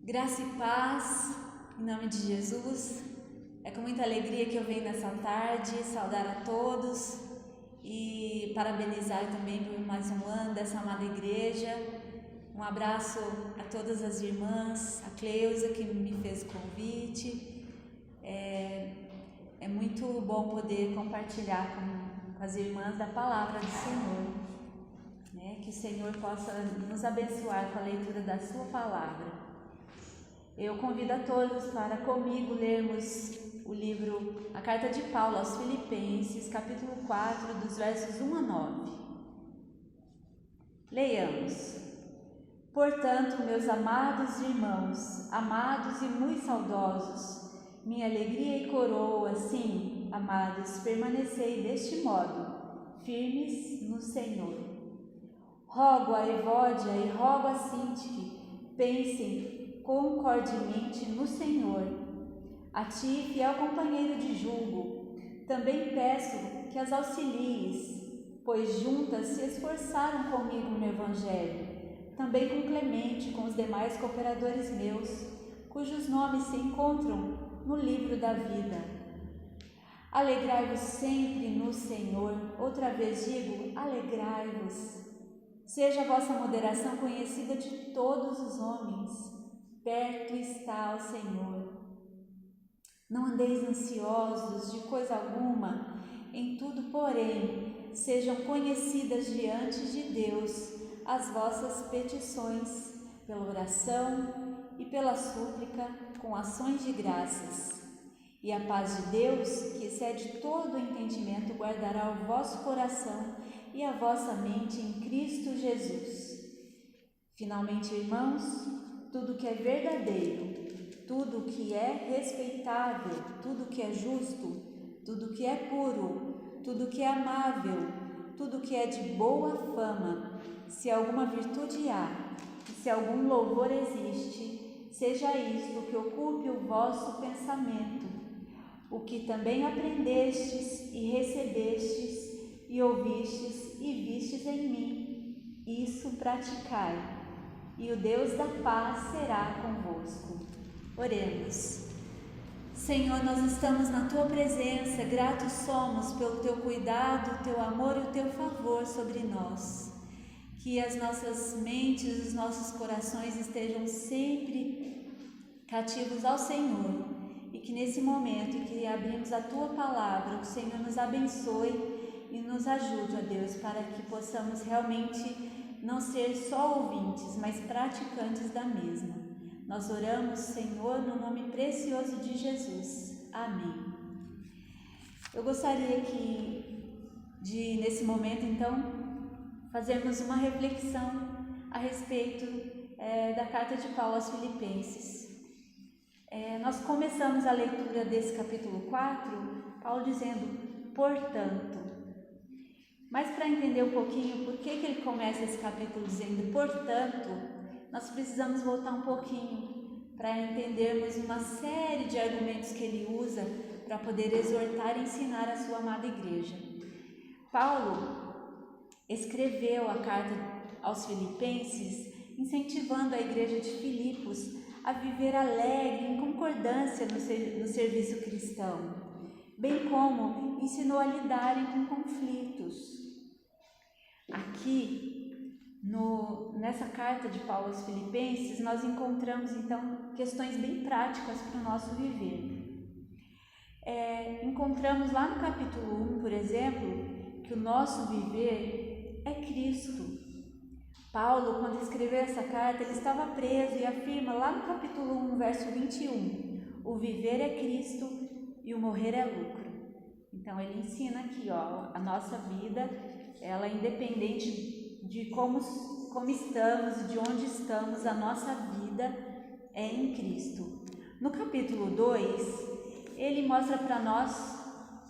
Graça e paz, em nome de Jesus. É com muita alegria que eu venho nessa tarde saudar a todos e parabenizar também por mais um ano dessa amada igreja. Um abraço a todas as irmãs, a Cleusa que me fez o convite. É muito bom poder compartilhar com as irmãs da palavra do Senhor, né? Que o Senhor possa nos abençoar com a leitura da sua palavra. Eu convido a todos para comigo lermos o livro, a carta de Paulo aos Filipenses, capítulo 4, dos versos 1 a 9. Leiamos. Portanto, meus amados irmãos, amados e muito saudosos, minha alegria e coroa, sim, amados, permanecei deste modo, firmes no Senhor. Rogo a Evódia e rogo a Sintique, pensem concordemente no Senhor. A ti, fiel companheiro de julgo, também peço que as auxilies, pois juntas se esforçaram comigo no Evangelho, também com Clemente, com os demais cooperadores meus, cujos nomes se encontram no livro da vida. Alegrai-vos sempre no Senhor. Outra vez digo, alegrai-vos. Seja a vossa moderação conhecida de todos os homens. Perto está o Senhor. Não andeis ansiosos de coisa alguma, em tudo, porém, sejam conhecidas diante de Deus as vossas petições, pela oração e pela súplica, com ações de graças. E a paz de Deus, que excede todo o entendimento, guardará o vosso coração e a vossa mente em Cristo Jesus. Finalmente, irmãos, tudo que é verdadeiro, tudo que é respeitável, tudo que é justo, tudo que é puro, tudo que é amável, tudo que é de boa fama, se alguma virtude há, e se algum louvor existe, seja isto que ocupe o vosso pensamento, o que também aprendestes e recebestes e ouvistes e vistes em mim, isso praticai. E o Deus da paz será convosco. Oremos. Senhor, nós estamos na Tua presença, gratos somos pelo Teu cuidado, o Teu amor e o Teu favor sobre nós. Que as nossas mentes, os nossos corações estejam sempre cativos ao Senhor. E que nesse momento em que abrimos a Tua palavra, o Senhor nos abençoe e nos ajude, ó Deus, para que possamos realmente não ser só ouvintes, mas praticantes da mesma. Nós oramos, Senhor, no nome precioso de Jesus. Amém. Eu gostaria nesse momento, então, fazermos uma reflexão a respeito da carta de Paulo aos Filipenses. Nós começamos a leitura desse capítulo 4, Paulo dizendo, portanto. Mas para entender um pouquinho por que ele começa esse capítulo dizendo portanto, nós precisamos voltar um pouquinho para entendermos uma série de argumentos que ele usa para poder exortar e ensinar a sua amada igreja. Paulo escreveu a carta aos Filipenses incentivando a igreja de Filipos a viver alegre em concordância no serviço cristão, bem como ensinou a lidarem com conflitos. Aqui, nessa carta de Paulo aos Filipenses, nós encontramos então questões bem práticas para o nosso viver. Encontramos lá no capítulo 1, por exemplo, que o nosso viver é Cristo. Paulo, quando escreveu essa carta, ele estava preso e afirma lá no capítulo 1, verso 21, o viver é Cristo e o morrer é lucro. Então ele ensina aqui, a nossa vida, ela é independente de como estamos, de onde estamos, a nossa vida é em Cristo. No capítulo 2, ele mostra para nós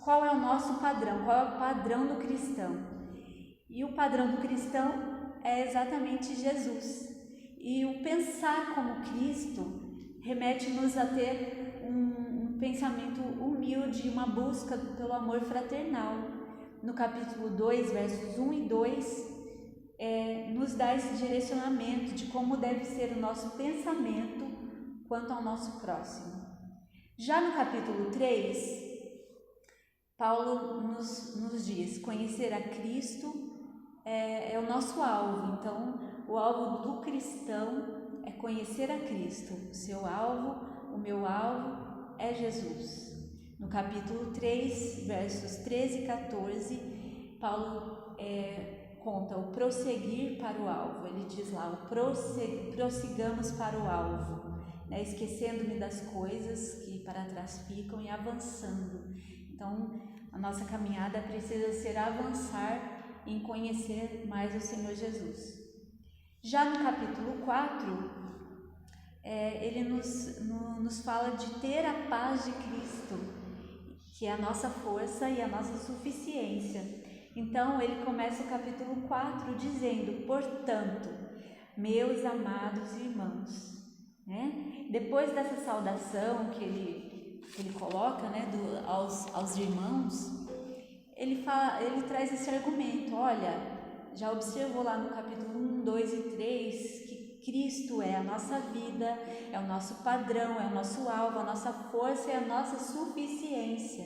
qual é o nosso padrão, qual é o padrão do cristão. E o padrão do cristão é exatamente Jesus. E o pensar como Cristo remete-nos a ter um pensamento humilde, uma busca pelo amor fraternal. No capítulo 2, versos 1 e 2, nos dá esse direcionamento de como deve ser o nosso pensamento quanto ao nosso próximo. Já no capítulo 3, Paulo nos diz: conhecer a Cristo é o nosso alvo. Então, o alvo do cristão é conhecer a Cristo. O seu alvo, o meu alvo é Jesus. No capítulo 3, versos 13 e 14, Paulo conta o prosseguir para o alvo. Ele diz lá: prossigamos para o alvo, né? Esquecendo-me das coisas que para trás ficam e avançando. Então, a nossa caminhada precisa ser avançar em conhecer mais o Senhor Jesus. Já no capítulo 4, ele nos fala de ter a paz de Cristo, que é a nossa força e a nossa suficiência. Então, ele começa o capítulo 4 dizendo: portanto, meus amados irmãos, né? Depois dessa saudação que ele coloca, né, aos irmãos, ele traz esse argumento: olha, já observou lá no capítulo 1, 2 e 3 que Cristo é a nossa vida, é o nosso padrão, é o nosso alvo, a nossa força e a nossa suficiência.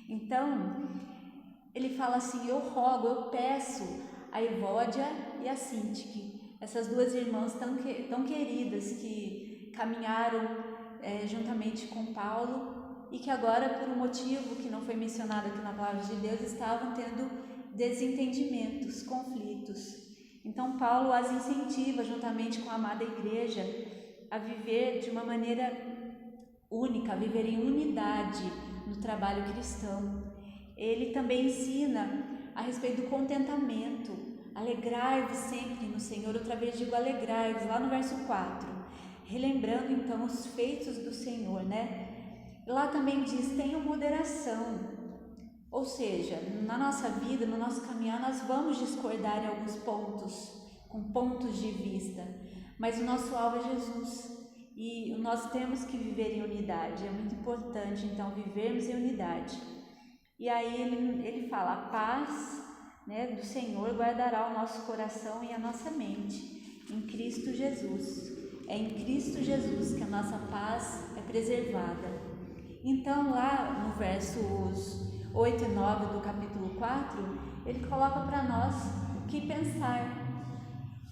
Então, ele fala assim: eu rogo, eu peço a Evódia e a Sintique, essas duas irmãs tão queridas que caminharam juntamente com Paulo e que agora, por um motivo que não foi mencionado aqui na palavra de Deus, estavam tendo desentendimentos, conflitos. Então, Paulo as incentiva, juntamente com a amada igreja, a viver de uma maneira única, a viver em unidade no trabalho cristão. Ele também ensina a respeito do contentamento. Alegrai-vos sempre no Senhor. Outra vez digo alegrai-vos, lá no verso 4. Relembrando então os feitos do Senhor, né? Lá também diz: tenham moderação. Ou seja, na nossa vida, no nosso caminhar, nós vamos discordar em alguns pontos, com pontos de vista, mas o nosso alvo é Jesus e nós temos que viver em unidade. É muito importante, então, vivermos em unidade. E aí ele fala: a paz, né, do Senhor guardará o nosso coração e a nossa mente em Cristo Jesus. É em Cristo Jesus que a nossa paz é preservada. Então, lá no versos 8 e 9 do capítulo 4, ele coloca para nós o que pensar.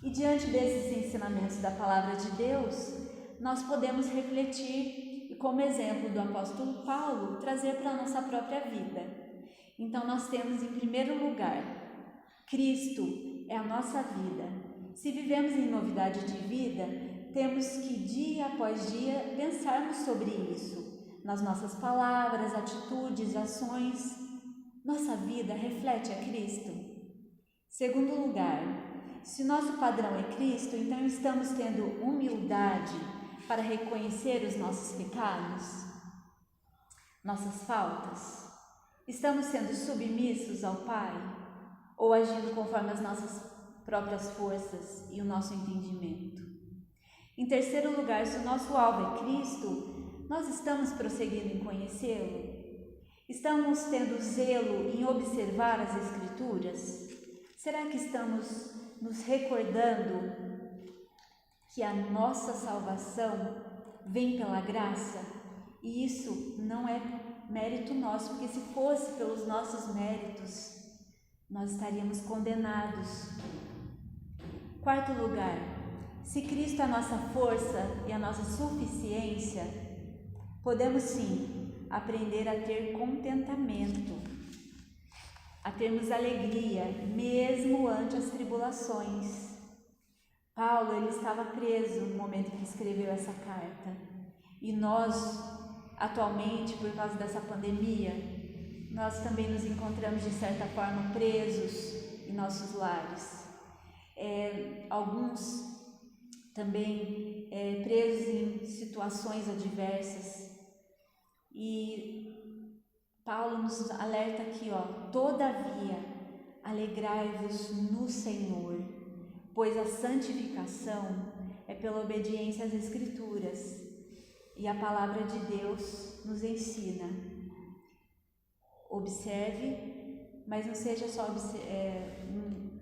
E diante desses ensinamentos da palavra de Deus, nós podemos refletir e, como exemplo do apóstolo Paulo, trazer para a nossa própria vida. Então, nós temos em primeiro lugar: Cristo é a nossa vida. Se vivemos em novidade de vida, temos que dia após dia pensarmos sobre isso. Nas nossas palavras, atitudes, ações, nossa vida reflete a Cristo? Segundo lugar, se nosso padrão é Cristo, então estamos tendo humildade para reconhecer os nossos pecados, nossas faltas? Estamos sendo submissos ao Pai ou agindo conforme as nossas próprias forças e o nosso entendimento? Em terceiro lugar, se o nosso alvo é Cristo, nós estamos prosseguindo em conhecê-lo? Estamos tendo zelo em observar as Escrituras? Será que estamos nos recordando que a nossa salvação vem pela graça? E isso não é mérito nosso, porque se fosse pelos nossos méritos, nós estaríamos condenados. Quarto lugar, se Cristo é a nossa força e a nossa suficiência, podemos sim aprender a ter contentamento, a termos alegria, mesmo ante as tribulações. Paulo, ele estava preso no momento que escreveu essa carta. E nós, atualmente, por causa dessa pandemia, nós também nos encontramos de certa forma presos em nossos lares. Alguns também presos em situações adversas. E Paulo nos alerta aqui, todavia, alegrai-vos no Senhor, pois a santificação é pela obediência às Escrituras, e a palavra de Deus nos ensina. Observe, mas não seja só um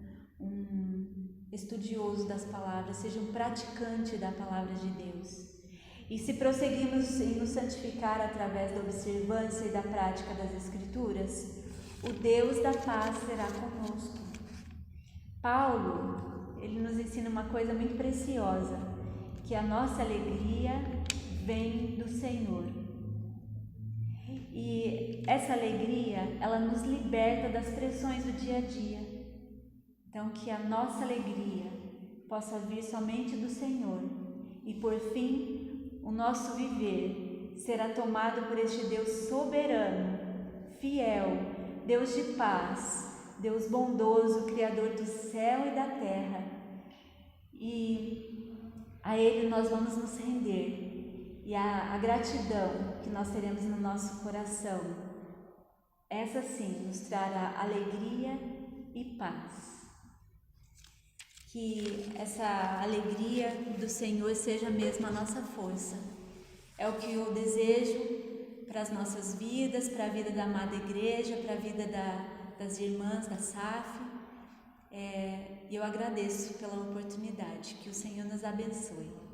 estudioso das palavras, seja um praticante da palavra de Deus. E se prosseguimos em nos santificar através da observância e da prática das Escrituras, o Deus da paz será conosco. Paulo, ele nos ensina uma coisa muito preciosa, que a nossa alegria vem do Senhor. E essa alegria, ela nos liberta das pressões do dia a dia. Então, que a nossa alegria possa vir somente do Senhor. E por fim, o nosso viver será tomado por este Deus soberano, fiel, Deus de paz, Deus bondoso, Criador do céu e da terra. E a Ele nós vamos nos render. E a gratidão que nós teremos no nosso coração, essa sim nos trará alegria e paz. Que essa alegria do Senhor seja mesmo a nossa força. É o que eu desejo para as nossas vidas, para a vida da amada igreja, para a vida das irmãs da SAF. E eu agradeço pela oportunidade. Que o Senhor nos abençoe.